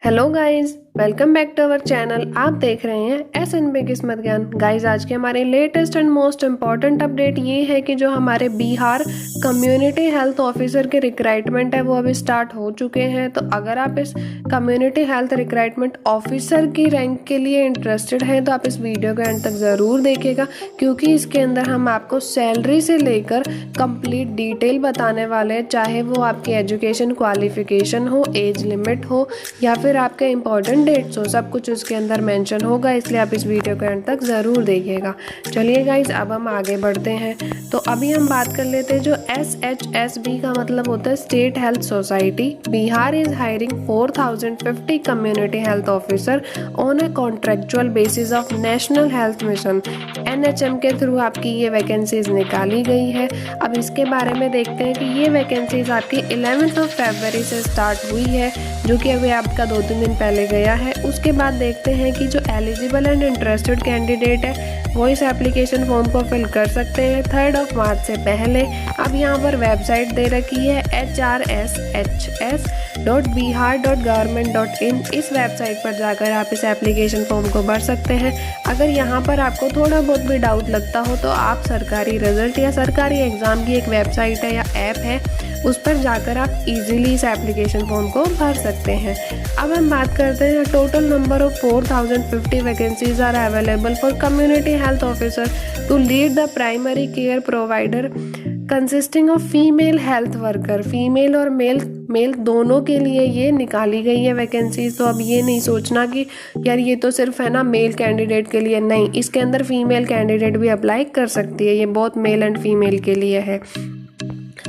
Hello guys, welcome back to our channel. आप देख रहे हैं SNB किस्मत ज्ञान। गाइस, आज के हमारे latest and most important update ये है कि जो हमारे बिहार कम्युनिटी हेल्थ ऑफिसर के रिक्राइटमेंट है वो अभी स्टार्ट हो चुके हैं। तो अगर आप इस कम्युनिटी हेल्थ रिक्राइटमेंट ऑफिसर की रैंक के लिए इंटरेस्टेड हैं तो आप इस वीडियो को एंड तक ज़रूर देखिएगा, क्योंकि इसके अंदर हम आपको सैलरी से लेकर कंप्लीट डिटेल बताने वाले हैं। चाहे वो आपकी एजुकेशन क्वालिफिकेशन हो, एज लिमिट हो या फिर आपके इंपॉर्टेंट डेट्स हो, सब कुछ उसके अंदर मेंशन होगा। इसलिए आप इस वीडियो को एंड तक ज़रूर देखिएगा। चलिए गाइज, अब हम आगे बढ़ते हैं। तो अभी हम बात कर लेते हैं जो SHSB का मतलब होता है state health society. Bihar is hiring 4050 community health officer on A contractual basis of national health mission. NHM के थ्रू आपकी ये वैकेंसीज निकाली गई है। अब इसके बारे में देखते हैं कि ये वैकेंसीज आपकी 11 फरवरी से स्टार्ट हुई है, जो कि अभी आपका 2-3 दिन पहले गया है। उसके बाद देखते हैं कि जो एलिजिबल एंड इंटरेस्टेड कैंडिडेट है वो इस एप्लीकेशन फॉर्म को फिल कर सकते हैं 3 मार्च से पहले। अब यहाँ पर वेबसाइट दे रखी है HRSHS.bihar.government.in। इस वेबसाइट पर जाकर आप इस एप्लीकेशन फॉर्म को भर सकते हैं। अगर यहाँ पर आपको थोड़ा बहुत भी डाउट लगता हो तो आप सरकारी रिजल्ट या सरकारी एग्ज़ाम की एक वेबसाइट है या ऐप है, उस पर जाकर आप इजीली इस एप्लीकेशन फॉर्म को भर सकते हैं। अब हम बात करते हैं total number of 4050 vacancies are available for community health officer to lead the primary care provider consisting of female health worker. Female और मेल दोनों के लिए ये निकाली गई है वैकेंसीज। तो अब ये नहीं सोचना कि यार ये तो सिर्फ है ना मेल कैंडिडेट के लिए, नहीं, इसके अंदर फीमेल कैंडिडेट भी अप्लाई कर सकती है। ये बहुत मेल एंड फीमेल के लिए है।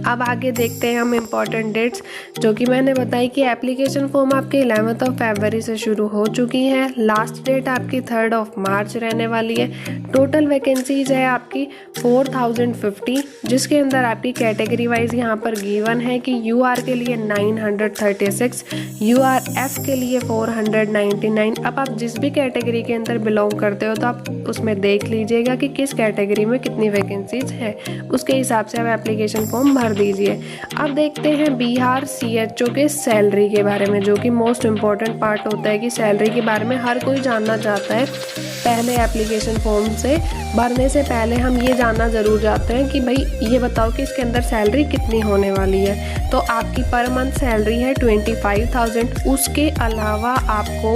अब आगे देखते हैं हम इम्पॉर्टेंट डेट्स, जो कि मैंने बताई कि एप्लीकेशन फॉर्म आपके 11 फरवरी से शुरू हो चुकी है। लास्ट डेट आपकी 3 मार्च रहने वाली है। टोटल वैकेंसीज है आपकी 4050, जिसके अंदर आपकी कैटेगरी वाइज यहाँ पर गिवन है कि UR के लिए 936, URF के लिए 499। अब आप जिस भी कैटेगरी के अंदर बिलोंग करते हो तो आप उसमें देख लीजिएगा कि किस कैटेगरी में कितनी वैकेंसीज है, उसके हिसाब से आप एप्लीकेशन फॉर्म भर दीजिए। अब देखते हैं बिहार CHO के सैलरी के बारे में, जो कि मोस्ट इम्पॉर्टेंट पार्ट होता है कि सैलरी के बारे में हर कोई जानना चाहता है। पहले एप्लीकेशन फॉर्म से भरने से पहले हम ये जानना ज़रूर चाहते हैं कि भाई ये बताओ कि इसके अंदर सैलरी कितनी होने वाली है। तो आपकी पर मंथ सैलरी है 25,000। उसके अलावा आपको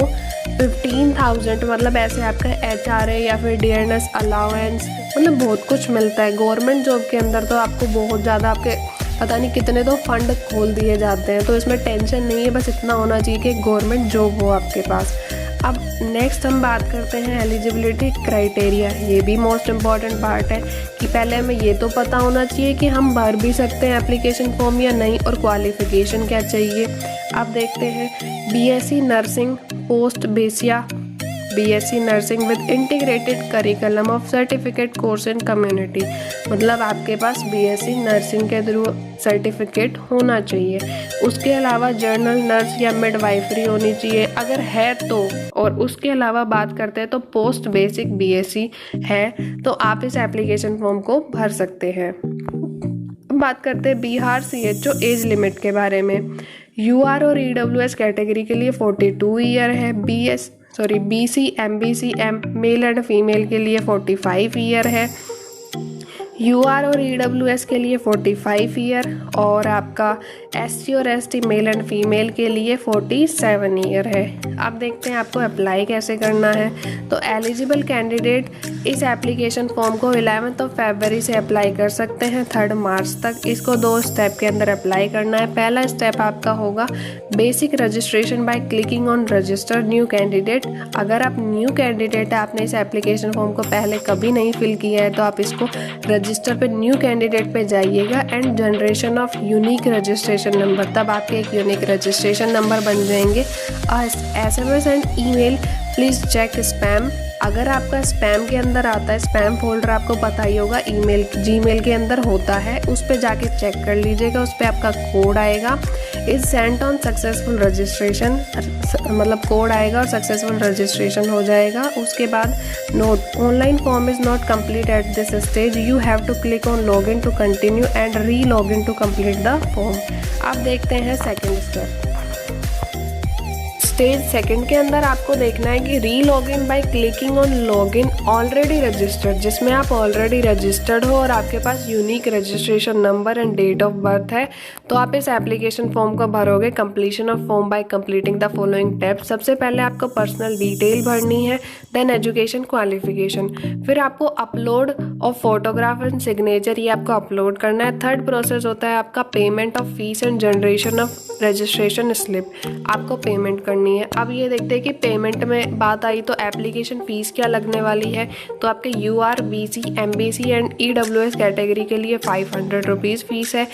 15,000 मतलब ऐसे आपका HRA या फिर DNS अलाउंस, मतलब बहुत कुछ मिलता है। गवर्नमेंट जॉब के अंदर तो आपको बहुत ज़्यादा आपके पता नहीं कितने तो फंड खोल दिए जाते हैं, तो इसमें टेंशन नहीं है, बस इतना होना चाहिए कि गवर्नमेंट जॉब हो आपके पास। अब नेक्स्ट हम बात करते हैं एलिजिबिलिटी क्राइटेरिया। ये भी मोस्ट इम्पॉर्टेंट पार्ट है कि पहले हमें ये तो पता होना चाहिए कि हम भर भी सकते हैं एप्लीकेशन फॉर्म या नहीं, और क्वालिफिकेशन क्या चाहिए। अब देखते हैं BSc nursing post basic, BSc nursing with integrated curriculum of certificate course in community. मतलब आपके पास BSc नर्सिंग के थ्रू सर्टिफिकेट होना चाहिए। उसके अलावा जर्नल नर्स या मिडवाइफरी होनी चाहिए अगर है तो। और उसके अलावा बात करते हैं तो पोस्ट बेसिक BSc है तो आप इस एप्लीकेशन फॉर्म को भर सकते हैं। बात करते हैं बिहार CHO एज लिमिट के बारे में। UR और EWS कैटेगरी के लिए 42 ईयर है। BC MBC male and female के लिए 45 ईयर है। UR और EWS के लिए 45 ईयर, और आपका SC और ST मेल एंड फीमेल के लिए 47 ईयर है। अब देखते हैं आपको अप्लाई कैसे करना है। तो एलिजिबल कैंडिडेट इस एप्लीकेशन फॉर्म को 11 फरवरी से अप्लाई कर सकते हैं 3 मार्च तक। इसको 2 स्टेप के अंदर अप्लाई करना है। पहला स्टेप आपका होगा basic registration bye clicking on register new candidate. अगर आप न्यू कैंडिडेट है, आपने इस एप्लीकेशन फॉर्म को पहले कभी नहीं फिल किया है, तो आप इसको रजिस्टर पे न्यू कैंडिडेट पे जाइएगा and generation of unique registration number, तब आपके एक यूनिक रजिस्ट्रेशन नंबर बन जाएंगे। SMS and email please check spam. अगर आपका स्पैम के अंदर आता है, स्पैम फोल्डर आपको पता ही होगा, Gmail के अंदर होता है, उस पर जाके चेक कर लीजिएगा। उस पर आपका कोड आएगा, is sent on successful registration, मतलब कोड आएगा और सक्सेसफुल रजिस्ट्रेशन हो जाएगा। उसके बाद note, online form is not complete at this stage, you have to click on log in to continue and re log in to complete the form. अब देखते हैं सेकेंड स्टेप। स्टेज सेकंड के अंदर आपको देखना है कि relogin by clicking on login already registered, जिसमें आप ऑलरेडी रजिस्टर्ड हो और आपके पास unique registration number and date of birth है, तो आप इस एप्लीकेशन फॉर्म को भरोगे। Completion of form by completing the following steps. सबसे पहले आपको पर्सनल डिटेल भरनी है, देन एजुकेशन क्वालिफिकेशन, फिर आपको upload of photograph and signature, ये आपको अपलोड करना है। थर्ड प्रोसेस होता है आपका payment of fees and generation of registration slip, आपको पेमेंट करनी है। अब ये देखते हैं कि पेमेंट में बात आई तो एप्लीकेशन फ़ीस क्या लगने वाली है। तो आपके UR, BC, MBC and EWS category के लिए 500 रुपीज़ फ़ीस है।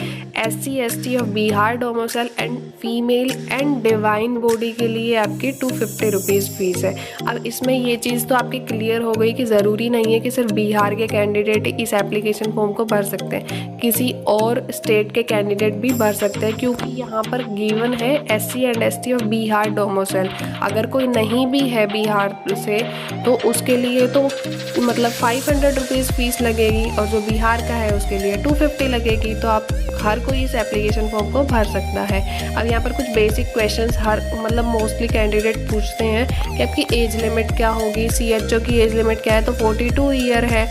SC ST of Bihar domicile and female and divine body के लिए आपकी 250 रुपीज़ फ़ीस है। अब इसमें ये चीज़ तो आपकी क्लियर हो गई कि ज़रूरी नहीं है कि सिर्फ बिहार के कैंडिडेट इस एप्लीकेशन फॉर्म को भर सकते हैं, किसी और स्टेट के कैंडिडेट भी भर सकते हैं, क्योंकि यहाँ पर गिवन है SC and ST of Bihar domicile. अगर कोई नहीं भी है बिहार से तो उसके लिए तो मतलब 500 रुपीज़ फ़ीस लगेगी, और जो बिहार का है उसके लिए 250 लगेगी। तो आप हर कोई इस एप्लीकेशन फॉर्म को भर सकता है। अब यहाँ पर कुछ बेसिक क्वेश्चंस मतलब मोस्टली कैंडिडेट पूछते हैं कि आपकी एज लिमिट क्या होगी। CHO की एज लिमिट क्या है, तो 42 ईयर है।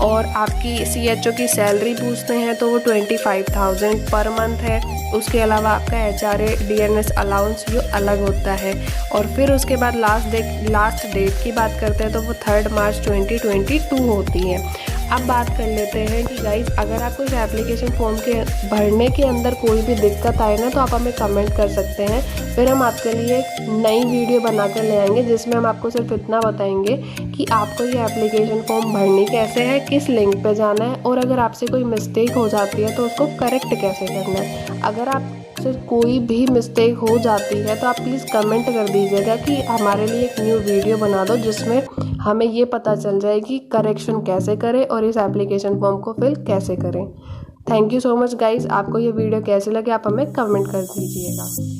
और आपकी CHO की सैलरी पूछते हैं तो वो 25,000 पर मंथ है। उसके अलावा आपका HRA DNS अलाउंस जो अलग होता है। और फिर उसके बाद लास्ट डेट की बात करते हैं तो वो 3 मार्च 2022 होती है। अब बात कर लेते हैं कि गाइज अगर आपको इस एप्लीकेशन फॉर्म के भरने के अंदर कोई भी दिक्कत आए ना तो आप हमें कमेंट कर सकते हैं, फिर हम आपके लिए एक नई वीडियो बना कर ले आएंगे जिसमें हम आपको सिर्फ इतना बताएंगे कि आपको ये एप्लीकेशन फॉर्म भरनी कैसे है, किस लिंक पे जाना है, और अगर आपसे कोई मिस्टेक हो जाती है तो उसको करेक्ट कैसे करना है। अगर आपसे कोई भी मिस्टेक हो जाती है तो आप प्लीज़ कमेंट कर दीजिएगा कि हमारे लिए एक न्यू वीडियो बना दो जिसमें हमें ये पता चल जाए कि करेक्शन कैसे करें और इस एप्लीकेशन फॉर्म को फिल कैसे करें। Thank you so much guys. आपको ये वीडियो कैसे लगे आप हमें कमेंट कर दीजिएगा।